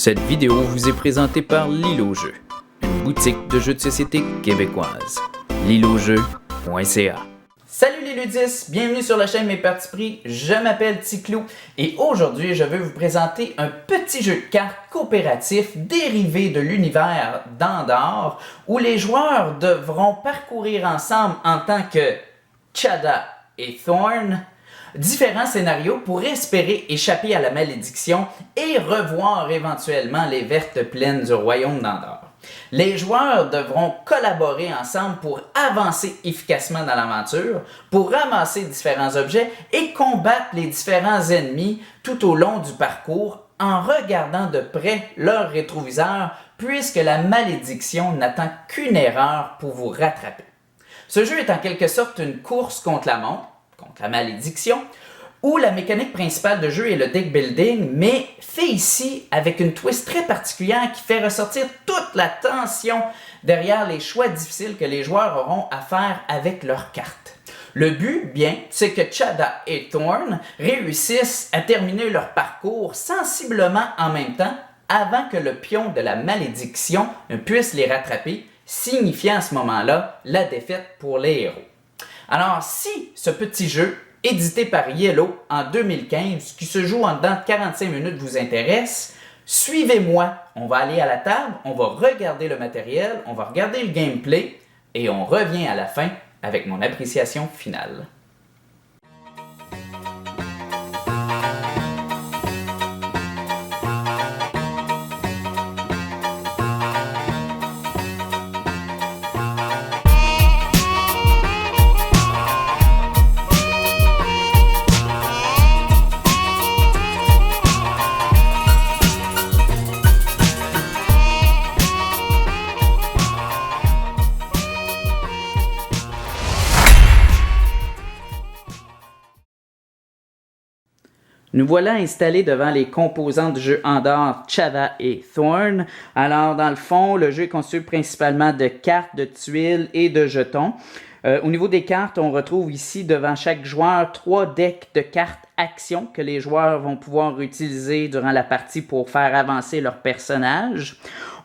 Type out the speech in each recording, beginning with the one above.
Cette vidéo vous est présentée par Lilo Jeux, une boutique de jeux de société québécoise. lilojeux.ca. Salut les ludistes, bienvenue sur la chaîne Mes Partis Pris, je m'appelle Ticlou et aujourd'hui je vais vous présenter un petit jeu de cartes coopératif dérivé de l'univers d'Andor où les joueurs devront parcourir ensemble en tant que Chada et Thorn différents scénarios pour espérer échapper à la malédiction et revoir éventuellement les vertes plaines du royaume d'Andor. Les joueurs devront collaborer ensemble pour avancer efficacement dans l'aventure, pour ramasser différents objets et combattre les différents ennemis tout au long du parcours en regardant de près leur rétroviseur puisque la malédiction n'attend qu'une erreur pour vous rattraper. Ce jeu est en quelque sorte une course contre la montre, contre la malédiction, où la mécanique principale de jeu est le deck building, mais fait ici avec une twist très particulière qui fait ressortir toute la tension derrière les choix difficiles que les joueurs auront à faire avec leurs cartes. Le but, bien, c'est que Chada et Thorn réussissent à terminer leur parcours sensiblement en même temps avant que le pion de la malédiction ne puisse les rattraper, signifiant à ce moment-là la défaite pour les héros. Alors, si ce petit jeu édité par Yellow en 2015, qui se joue en dedans de 45 minutes, vous intéresse, suivez-moi. On va aller à la table, on va regarder le matériel, on va regarder le gameplay et on revient à la fin avec mon appréciation finale. Nous voilà installés devant les composants du jeu Andor, Chada et Thorn. Alors, dans le fond, le jeu est constitué principalement de cartes, de tuiles et de jetons. Au niveau des cartes, on retrouve ici devant chaque joueur 3 decks de cartes actions que les joueurs vont pouvoir utiliser durant la partie pour faire avancer leur personnage.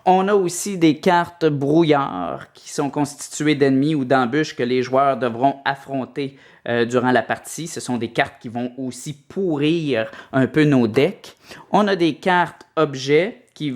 On a aussi des cartes brouillard qui sont constituées d'ennemis ou d'embûches que les joueurs devront affronter durant la partie. Ce sont des cartes qui vont aussi pourrir un peu nos decks. On a des cartes objets qui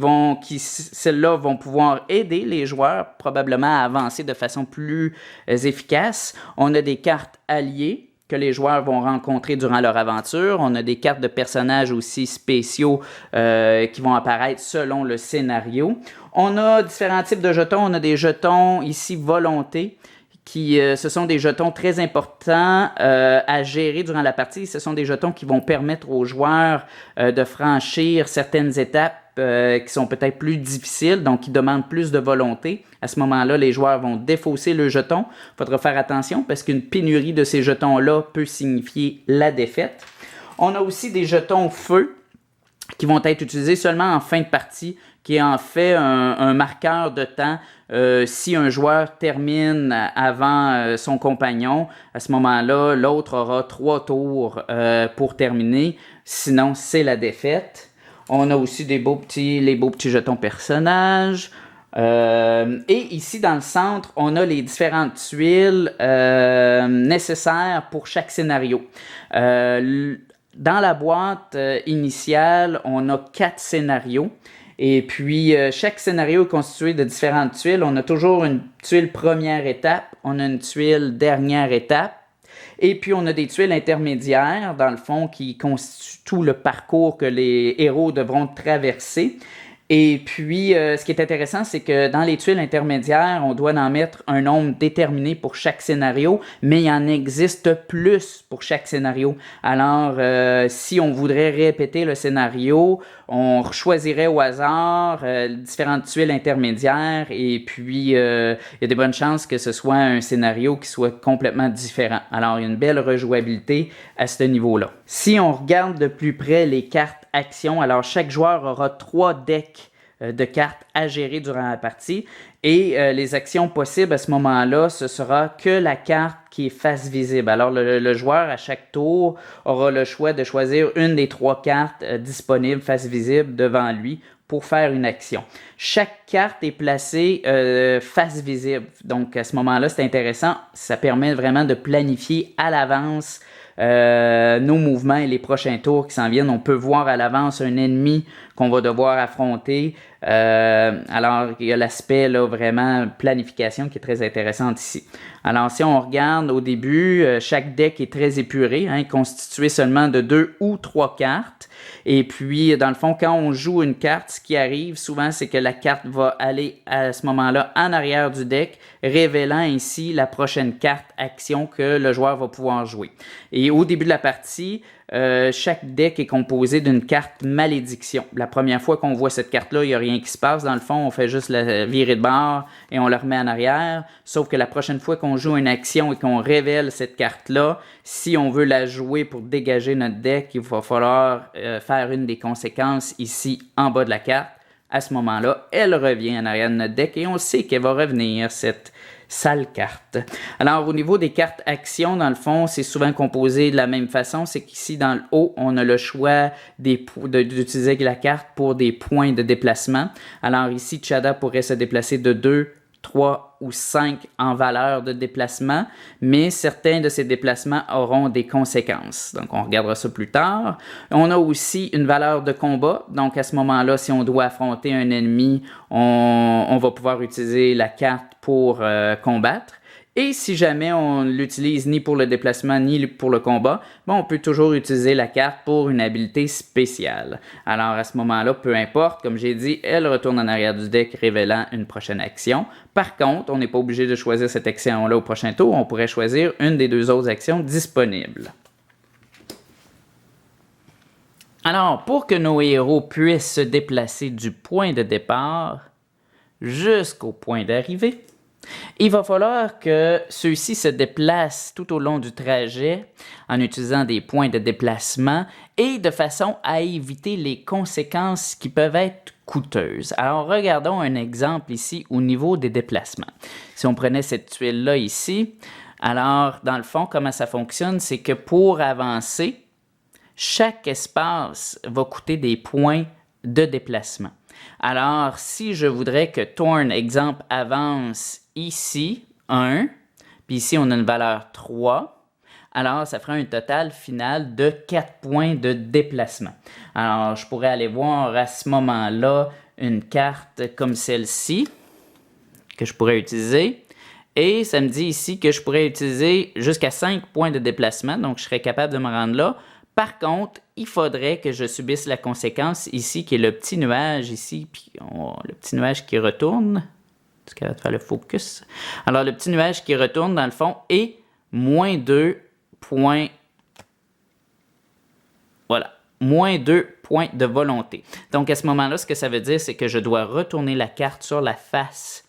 celles-là vont pouvoir aider les joueurs probablement à avancer de façon plus efficace. On a des cartes alliés que les joueurs vont rencontrer durant leur aventure. On a des cartes de personnages aussi spéciaux qui vont apparaître selon le scénario. On a différents types de jetons. On a des jetons ici volonté, ce sont des jetons très importants à gérer durant la partie. Ce sont des jetons qui vont permettre aux joueurs de franchir certaines étapes qui sont peut-être plus difficiles, donc qui demandent plus de volonté. À ce moment-là, les joueurs vont défausser le jeton. Il faudra faire attention parce qu'une pénurie de ces jetons-là peut signifier la défaite. On a aussi des jetons feu qui vont être utilisés seulement en fin de partie, qui est en fait un marqueur de temps. Si un joueur termine avant son compagnon, à ce moment-là, l'autre aura 3 tours pour terminer. Sinon, c'est la défaite. On a aussi les beaux petits jetons personnages. Et ici, dans le centre, on a les différentes tuiles nécessaires pour chaque scénario. Dans la boîte initiale, on a 4 scénarios. Et puis, chaque scénario est constitué de différentes tuiles. On a toujours une tuile première étape, on a une tuile dernière étape. Et puis, on a des tuiles intermédiaires, dans le fond, qui constituent tout le parcours que les héros devront traverser. Et puis, ce qui est intéressant, c'est que dans les tuiles intermédiaires, on doit en mettre un nombre déterminé pour chaque scénario, mais il en existe plus pour chaque scénario. Alors, si on voudrait répéter le scénario, on choisirait au hasard différentes tuiles intermédiaires et puis il y a des bonnes chances que ce soit un scénario qui soit complètement différent. Alors, il y a une belle rejouabilité à ce niveau-là. Si on regarde de plus près les cartes actions, alors chaque joueur aura 3 decks de cartes à gérer durant la partie et les actions possibles à ce moment-là, ce sera que la carte qui est face visible. Alors le joueur à chaque tour aura le choix de choisir une des 3 cartes disponibles face visible devant lui pour faire une action. Chaque carte est placée face visible. Donc, à ce moment-là, c'est intéressant. Ça permet vraiment de planifier à l'avance nos mouvements et les prochains tours qui s'en viennent. On peut voir à l'avance un ennemi qu'on va devoir affronter. Alors, il y a l'aspect là, vraiment planification qui est très intéressant ici. Alors, si on regarde au début, chaque deck est très épuré, constitué seulement de 2 ou 3 cartes. Et puis, dans le fond, quand on joue une carte, ce qui arrive souvent, c'est que la carte va aller à ce moment-là en arrière du deck, révélant ainsi la prochaine carte action que le joueur va pouvoir jouer. Et au début de la partie, chaque deck est composé d'une carte malédiction. La première fois qu'on voit cette carte-là, il n'y a rien qui se passe. Dans le fond, on fait juste la virer de bord et on la remet en arrière. Sauf que la prochaine fois qu'on joue une action et qu'on révèle cette carte-là, si on veut la jouer pour dégager notre deck, il va falloir faire une des conséquences ici en bas de la carte. À ce moment-là, elle revient en arrière de notre deck et on sait qu'elle va revenir, cette sale carte. Alors, au niveau des cartes actions, dans le fond, c'est souvent composé de la même façon. C'est qu'ici, dans le haut, on a le choix d'utiliser la carte pour des points de déplacement. Alors ici, Chada pourrait se déplacer de 2, 3 ou 5 en valeur de déplacement, mais certains de ces déplacements auront des conséquences. Donc, on regardera ça plus tard. On a aussi une valeur de combat. Donc, à ce moment-là, si on doit affronter un ennemi, on va pouvoir utiliser la carte pour combattre. Et si jamais on ne l'utilise ni pour le déplacement ni pour le combat, on peut toujours utiliser la carte pour une habilité spéciale. Alors à ce moment-là, peu importe, comme j'ai dit, elle retourne en arrière du deck révélant une prochaine action. Par contre, on n'est pas obligé de choisir cette action-là au prochain tour, on pourrait choisir une des 2 autres actions disponibles. Alors, pour que nos héros puissent se déplacer du point de départ jusqu'au point d'arrivée, il va falloir que ceux-ci se déplacent tout au long du trajet en utilisant des points de déplacement et de façon à éviter les conséquences qui peuvent être coûteuses. Alors, regardons un exemple ici au niveau des déplacements. Si on prenait cette tuile-là ici, alors, dans le fond, comment ça fonctionne, c'est que pour avancer, chaque espace va coûter des points de déplacement. Alors, si je voudrais que Thorn, exemple, avance ici, 1, puis ici, on a une valeur 3, alors ça fera un total final de 4 points de déplacement. Alors, je pourrais aller voir à ce moment-là une carte comme celle-ci que je pourrais utiliser. Et ça me dit ici que je pourrais utiliser jusqu'à 5 points de déplacement, donc je serais capable de me rendre là. Par contre, il faudrait que je subisse la conséquence ici, qui est le petit nuage ici, puis le petit nuage qui retourne. Est-ce qu'elle va faire le focus? Alors, le petit nuage qui retourne, dans le fond, est moins 2 points. Voilà, moins 2 points de volonté. Donc, à ce moment-là, ce que ça veut dire, c'est que je dois retourner la carte sur la face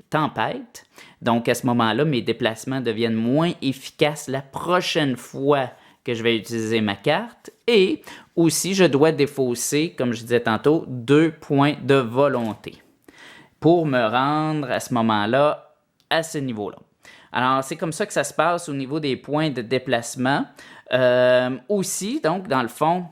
tempête. Donc, à ce moment-là, mes déplacements deviennent moins efficaces la prochaine fois que je vais utiliser ma carte. Et aussi, je dois défausser, comme je disais tantôt, 2 points de volonté pour me rendre à ce moment-là à ce niveau-là. Alors, c'est comme ça que ça se passe au niveau des points de déplacement. Aussi, donc, dans le fond,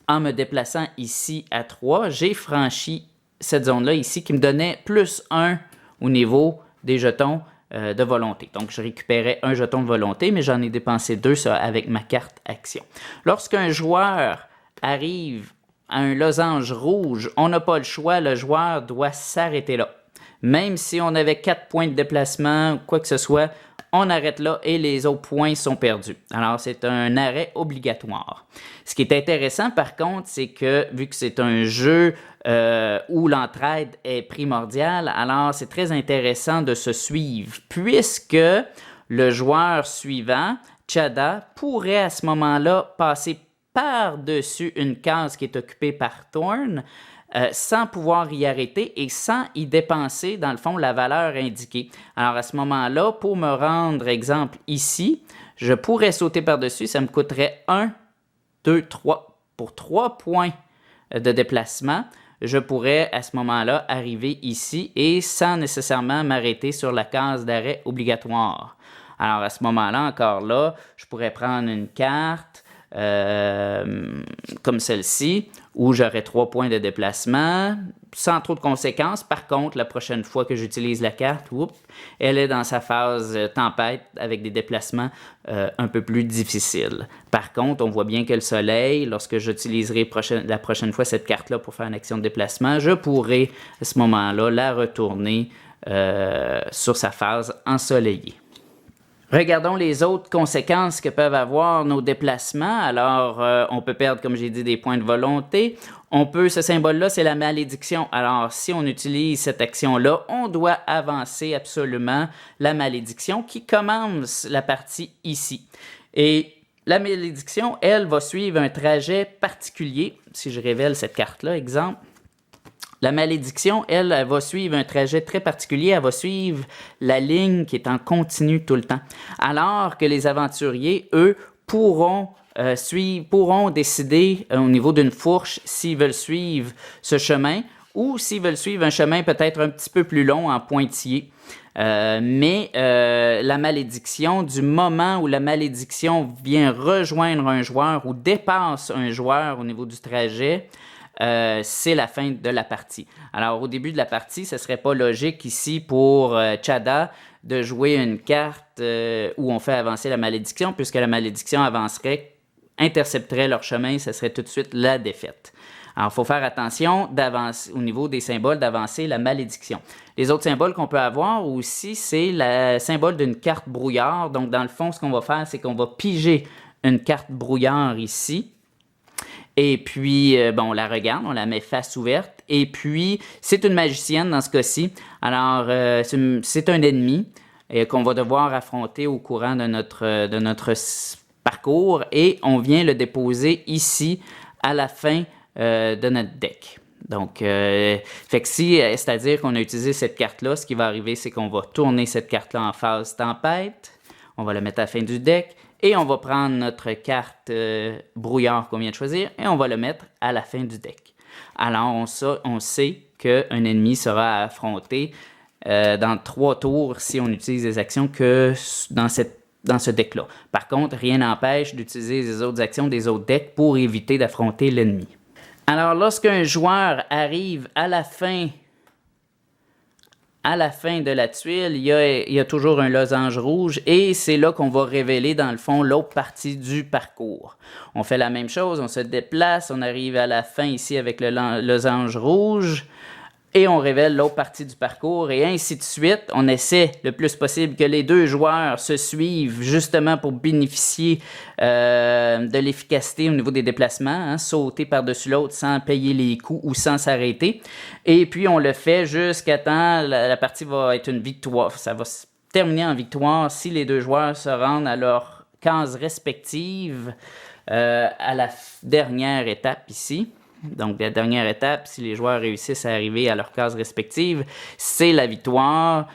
en me déplaçant ici à 3, j'ai franchi cette zone-là ici qui me donnait plus 1 au niveau des jetons de volonté. Donc, je récupérais un jeton de volonté, mais j'en ai dépensé 2 avec ma carte action. Lorsqu'un joueur arrive à un losange rouge, on n'a pas le choix, le joueur doit s'arrêter là. Même si on avait 4 points de déplacement, quoi que ce soit, on arrête là et les autres points sont perdus. Alors, c'est un arrêt obligatoire. Ce qui est intéressant, par contre, c'est que vu que c'est un jeu où l'entraide est primordiale, alors c'est très intéressant de se suivre, puisque le joueur suivant, Chada, pourrait à ce moment-là passer par-dessus une case qui est occupée par Thorn, sans pouvoir y arrêter et sans y dépenser, dans le fond, la valeur indiquée. Alors, à ce moment-là, pour me rendre, exemple, ici, je pourrais sauter par-dessus, ça me coûterait 1, 2, 3. Pour 3 points de déplacement, je pourrais, à ce moment-là, arriver ici et sans nécessairement m'arrêter sur la case d'arrêt obligatoire. Alors, à ce moment-là, encore là, je pourrais prendre une carte, comme celle-ci, où j'aurai 3 points de déplacement, sans trop de conséquences. Par contre, la prochaine fois que j'utilise la carte, elle est dans sa phase tempête avec des déplacements un peu plus difficiles. Par contre, on voit bien que le soleil, lorsque j'utiliserai la prochaine fois cette carte-là pour faire une action de déplacement, je pourrai à ce moment-là la retourner sur sa phase ensoleillée. Regardons les autres conséquences que peuvent avoir nos déplacements. Alors, on peut perdre, comme j'ai dit, des points de volonté. Ce symbole-là, c'est la malédiction. Alors, si on utilise cette action-là, on doit avancer absolument la malédiction qui commence la partie ici. Et la malédiction, elle, va suivre un trajet particulier. Si je révèle cette carte-là, exemple. La malédiction, elle va suivre un trajet très particulier. Elle va suivre la ligne qui est en continu tout le temps. Alors que les aventuriers, eux, pourront décider au niveau d'une fourche s'ils veulent suivre ce chemin ou s'ils veulent suivre un chemin peut-être un petit peu plus long en pointillé. Mais la malédiction, du moment où la malédiction vient rejoindre un joueur ou dépasse un joueur au niveau du trajet, c'est la fin de la partie. Alors, au début de la partie, ce ne serait pas logique ici pour Chada de jouer une carte où on fait avancer la malédiction, puisque la malédiction intercepterait leur chemin, ce serait tout de suite la défaite. Alors, il faut faire attention au niveau des symboles d'avancer la malédiction. Les autres symboles qu'on peut avoir aussi, c'est le symbole d'une carte brouillard. Donc, dans le fond, ce qu'on va faire, c'est qu'on va piger une carte brouillard ici. Et puis, on la regarde, on la met face ouverte. Et puis, c'est une magicienne dans ce cas-ci. Alors, c'est un ennemi qu'on va devoir affronter au courant de notre parcours. Et on vient le déposer ici, à la fin de notre deck. Donc, c'est-à-dire qu'on a utilisé cette carte-là, ce qui va arriver, c'est qu'on va tourner cette carte-là en phase tempête. On va la mettre à la fin du deck. Et on va prendre notre carte brouillard qu'on vient de choisir et on va le mettre à la fin du deck. Alors, on sait qu'un ennemi sera affronté dans 3 tours si on utilise des actions que dans ce deck-là. Par contre, rien n'empêche d'utiliser les autres actions des autres decks pour éviter d'affronter l'ennemi. Alors, lorsqu'un joueur arrive à la fin de la tuile, il y a toujours un losange rouge et c'est là qu'on va révéler, dans le fond, l'autre partie du parcours. On fait la même chose, on se déplace, on arrive à la fin ici avec le losange rouge et on révèle l'autre partie du parcours et ainsi de suite. On essaie le plus possible que les 2 joueurs se suivent justement pour bénéficier de l'efficacité au niveau des déplacements, sauter par-dessus l'autre sans payer les coups ou sans s'arrêter. Et puis on le fait jusqu'à temps, la partie va être une victoire. Ça va se terminer en victoire si les 2 joueurs se rendent à leurs cases respectives à la dernière étape ici. Donc, la dernière étape, si les joueurs réussissent à arriver à leurs cases respectives, c'est la victoire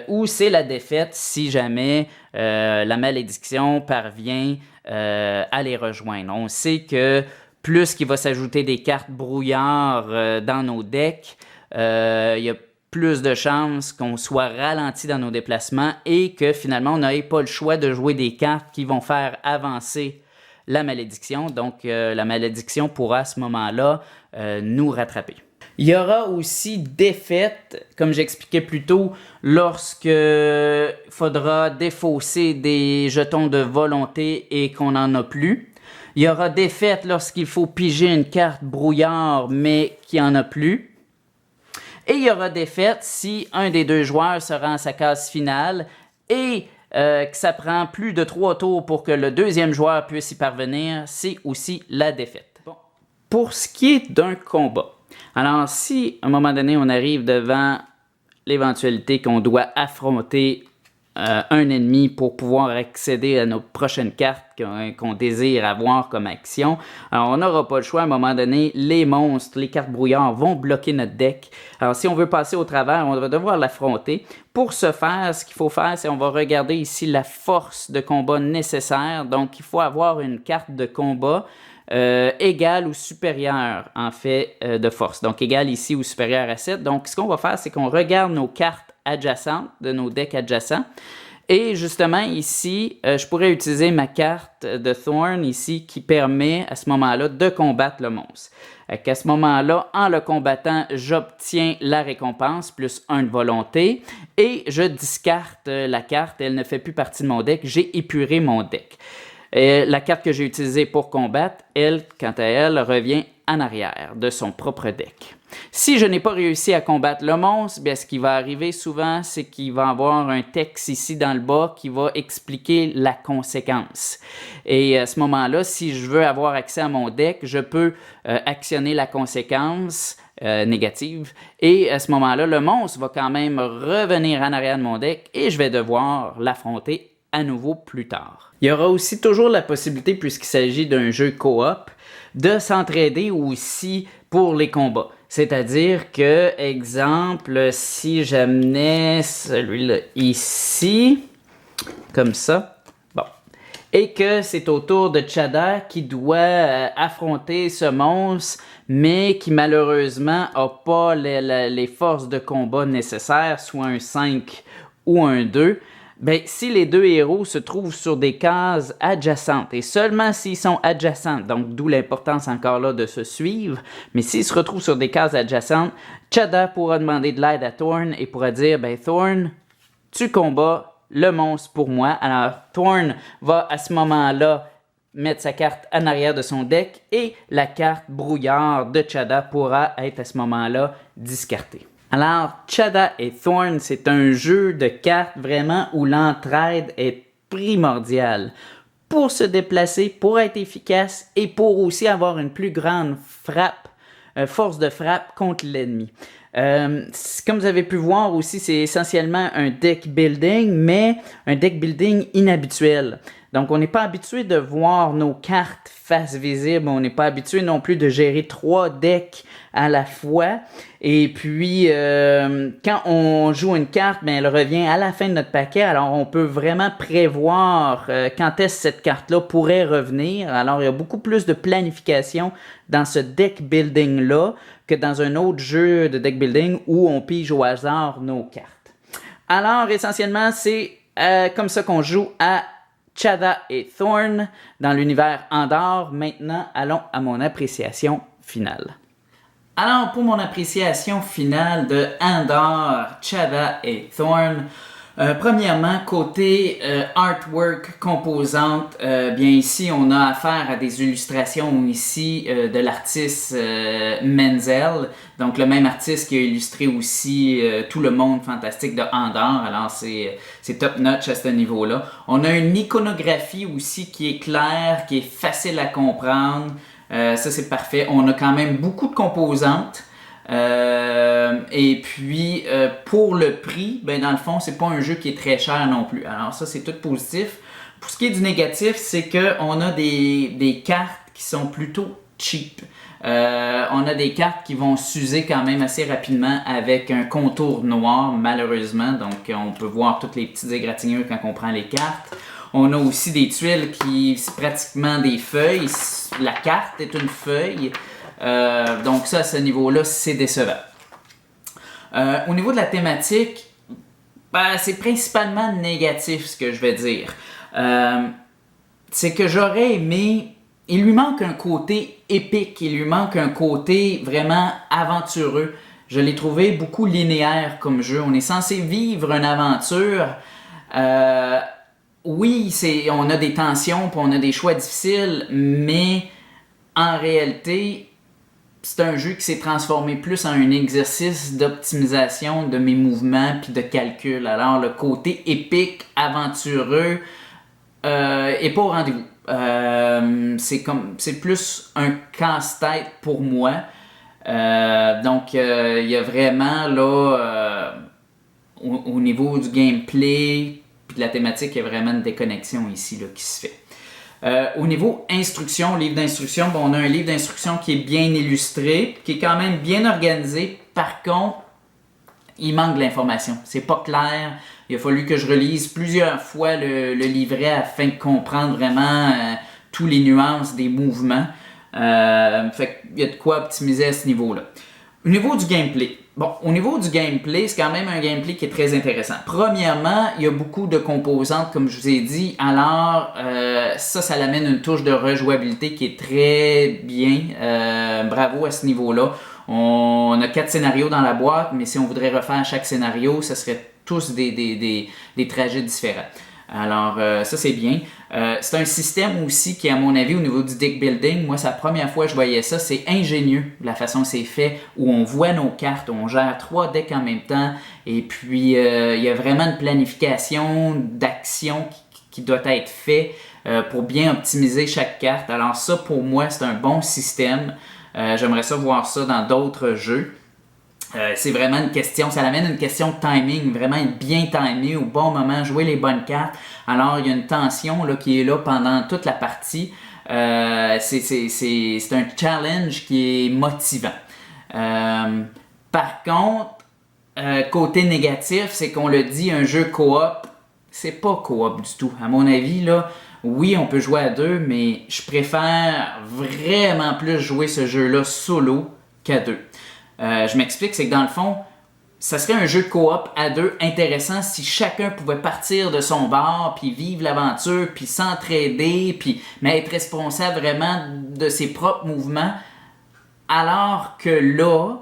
ou c'est la défaite si jamais la malédiction parvient à les rejoindre. On sait que plus qu'il va s'ajouter des cartes brouillard dans nos decks, il y a plus de chances qu'on soit ralenti dans nos déplacements et que finalement, on n'ait pas le choix de jouer des cartes qui vont faire avancer la malédiction. Donc, la malédiction pourra à ce moment-là nous rattraper. Il y aura aussi défaite, comme j'expliquais plus tôt, lorsque il faudra défausser des jetons de volonté et qu'on n'en a plus. Il y aura défaite lorsqu'il faut piger une carte brouillard mais qu'il n'y en a plus. Et il y aura défaite si un des 2 joueurs se rend à sa case finale et que ça prend plus de 3 tours pour que le 2e joueur puisse y parvenir, c'est aussi la défaite. Bon. Pour ce qui est d'un combat, alors si à un moment donné on arrive devant l'éventualité qu'on doit affronter un ennemi pour pouvoir accéder à nos prochaines cartes qu'on désire avoir comme action. Alors, on n'aura pas le choix. À un moment donné, les monstres, les cartes brouillards vont bloquer notre deck. Alors, si on veut passer au travers, on va devoir l'affronter. Pour ce faire, ce qu'il faut faire, c'est on va regarder ici la force de combat nécessaire. Donc, il faut avoir une carte de combat égale ou supérieure, en fait, de force. Donc, égale ici ou supérieure à 7. Donc, ce qu'on va faire, c'est qu'on regarde nos cartes adjacentes, de nos decks adjacents, Et justement, ici, je pourrais utiliser ma carte de Thorn ici qui permet à ce moment-là de combattre le monstre. À ce moment-là, en le combattant, j'obtiens la récompense plus 1 de volonté et je discarte la carte. Elle ne fait plus partie de mon deck. J'ai épuré mon deck. La carte que j'ai utilisée pour combattre, elle, quant à elle, revient en arrière de son propre deck. Si je n'ai pas réussi à combattre le monstre, bien, ce qui va arriver souvent, c'est qu'il va y avoir un texte ici dans le bas qui va expliquer la conséquence. Et à ce moment-là, si je veux avoir accès à mon deck, je peux actionner la conséquence négative. Et à ce moment-là, le monstre va quand même revenir en arrière de mon deck et je vais devoir l'affronter à nouveau plus tard. Il y aura aussi toujours la possibilité, puisqu'il s'agit d'un jeu coop, de s'entraider aussi pour les combats. C'est-à-dire que, exemple, si j'amenais celui-là ici, comme ça, bon, et que c'est au tour de Chada qui doit affronter ce monstre, mais qui malheureusement n'a pas les forces de combat nécessaires, soit un 5 ou un 2, ben, si les deux héros se trouvent sur des cases adjacentes, et seulement s'ils sont adjacents, donc d'où l'importance encore là de se suivre, mais s'ils se retrouvent sur des cases adjacentes, Chada pourra demander de l'aide à Thorn et pourra dire, ben Thorn, tu combats le monstre pour moi. Alors Thorn va à ce moment-là mettre sa carte en arrière de son deck et la carte brouillard de Chada pourra être à ce moment-là discartée. Alors, Chada et Thorn, c'est un jeu de cartes vraiment où l'entraide est primordiale pour se déplacer, pour être efficace et pour aussi avoir une plus grande force de frappe contre l'ennemi. Comme vous avez pu voir aussi, c'est essentiellement un deck building, mais un deck building inhabituel. Donc, on n'est pas habitué de voir nos cartes face visible. On n'est pas habitué non plus de gérer 3 decks à la fois. Et puis, quand on joue une carte, ben, elle revient à la fin de notre paquet. Alors, on peut vraiment prévoir quand est-ce que cette carte-là pourrait revenir. Alors, il y a beaucoup plus de planification dans ce deck building-là que dans un autre jeu de deck building où on pige au hasard nos cartes. Alors, essentiellement, c'est comme ça qu'on joue à Chada et Thorn dans l'univers Andor. Maintenant, allons à mon appréciation finale. Alors, pour mon appréciation finale de Andor, Chada et Thorn, premièrement, côté artwork, composante, bien ici, on a affaire à des illustrations ici de l'artiste Menzel, donc le même artiste qui a illustré aussi tout le monde fantastique de Andor, alors c'est top notch à ce niveau-là. On a une iconographie aussi qui est claire, qui est facile à comprendre, ça c'est parfait. On a quand même beaucoup de composantes. Et puis pour le prix, ben dans le fond, c'est pas un jeu qui est très cher non plus. Alors ça, c'est tout positif. Pour ce qui est du négatif, c'est qu'on a des cartes qui sont plutôt cheap. On a des cartes qui vont s'user quand même assez rapidement avec un contour noir, malheureusement. Donc on peut voir toutes les petites égratignures quand on prend les cartes. On a aussi des tuiles qui sont pratiquement des feuilles. La carte est une feuille. Donc ça, à ce niveau-là, c'est décevant. Au niveau de la thématique, ben, c'est principalement négatif ce que je vais dire. C'est que j'aurais aimé... Il lui manque un côté épique, il lui manque un côté vraiment aventureux. Je l'ai trouvé beaucoup linéaire comme jeu. On est censé vivre une aventure. Oui, on a des tensions, puis on a des choix difficiles, mais en réalité... C'est un jeu qui s'est transformé plus en un exercice d'optimisation de mes mouvements puis de calcul. Alors, le côté épique, aventureux, est pas au rendez-vous. C'est plus un casse-tête pour moi. Donc, il y a vraiment, là, au niveau du gameplay puis de la thématique, il y a vraiment une déconnexion ici là, qui se fait. Au niveau instruction, livre d'instruction, bon, on a un livre d'instruction qui est bien illustré, qui est quand même bien organisé. Par contre, il manque de l'information. C'est pas clair. Il a fallu que je relise plusieurs fois le livret afin de comprendre vraiment tous les nuances des mouvements. Fait qu'il y a de quoi optimiser à ce niveau-là. Au niveau du gameplay. Bon, au niveau du gameplay, c'est quand même un gameplay qui est très intéressant. Premièrement, il y a beaucoup de composantes, comme je vous ai dit. Alors, ça l'amène une touche de rejouabilité qui est très bien. Bravo à ce niveau-là. On a 4 scénarios dans la boîte, mais si on voudrait refaire chaque scénario, ça serait tous des trajets différents. Alors, ça c'est bien. C'est un système aussi qui, à mon avis, au niveau du deck building, moi, c'est la première fois que je voyais ça, c'est ingénieux la façon que c'est fait, où on voit nos cartes, on gère 3 decks en même temps, et puis il y a vraiment une planification d'action qui doit être fait pour bien optimiser chaque carte. Alors ça, pour moi, c'est un bon système. J'aimerais ça voir ça dans d'autres jeux. C'est vraiment une question, ça amène une question de timing, vraiment être bien timé au bon moment, jouer les bonnes cartes. Alors il y a une tension là, qui est là pendant toute la partie. C'est un challenge qui est motivant. Par contre, côté négatif, c'est qu'on le dit, un jeu coop, c'est pas coop du tout. À mon avis, là, oui, on peut jouer à 2, mais je préfère vraiment plus jouer ce jeu-là solo qu'à 2. Je m'explique, c'est que dans le fond, ça serait un jeu de coop à 2 intéressant si chacun pouvait partir de son bord, puis vivre l'aventure, puis s'entraider, mais être responsable vraiment de ses propres mouvements. Alors que là,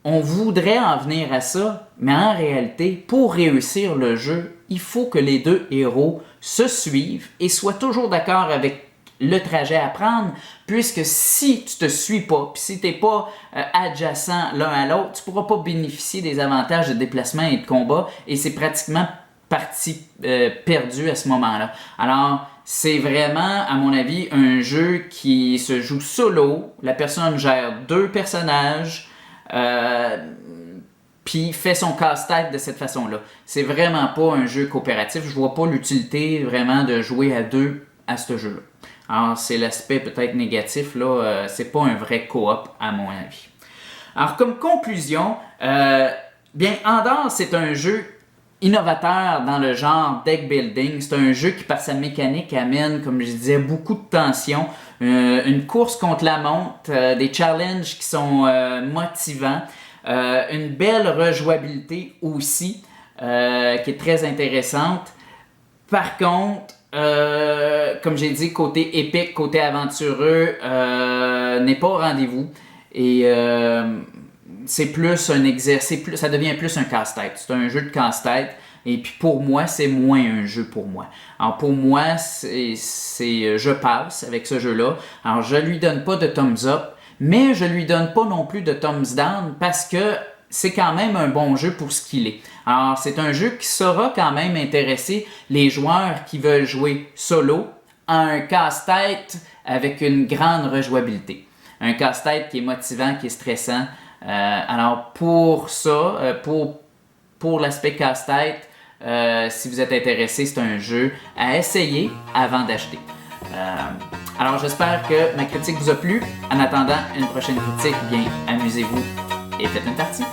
on voudrait en venir à ça, mais en réalité, pour réussir le jeu, il faut que les 2 héros se suivent et soient toujours d'accord avec le trajet à prendre, puisque si tu te suis pas, puis si tu n'es pas adjacent l'un à l'autre, tu ne pourras pas bénéficier des avantages de déplacement et de combat, et c'est pratiquement partie perdue à ce moment-là. Alors, c'est vraiment, à mon avis, un jeu qui se joue solo, la personne gère 2 personnages, puis fait son casse-tête de cette façon-là. C'est vraiment pas un jeu coopératif, je vois pas l'utilité vraiment de jouer à 2 à ce jeu-là. Alors, c'est l'aspect peut-être négatif, là, c'est pas un vrai coop à mon avis. Alors, comme conclusion, bien, Andor, c'est un jeu innovateur dans le genre deck building. C'est un jeu qui, par sa mécanique, amène, comme je disais, beaucoup de tension, une course contre la montre, des challenges qui sont motivants, une belle rejouabilité aussi, qui est très intéressante. Par contre, comme j'ai dit, côté épique, côté aventureux, n'est pas au rendez-vous. Et c'est plus un exercice, ça devient plus un casse-tête. C'est un jeu de casse-tête. Et puis pour moi, c'est moins un jeu pour moi. Alors pour moi, je passe avec ce jeu-là. Alors je lui donne pas de thumbs up, mais je lui donne pas non plus de thumbs down parce que c'est quand même un bon jeu pour ce qu'il est. Alors, c'est un jeu qui saura quand même intéresser les joueurs qui veulent jouer solo à un casse-tête avec une grande rejouabilité. Un casse-tête qui est motivant, qui est stressant. Alors, pour ça, pour l'aspect casse-tête, si vous êtes intéressé, c'est un jeu à essayer avant d'acheter. Alors, j'espère que ma critique vous a plu. En attendant une prochaine critique, bien, amusez-vous et faites une partie.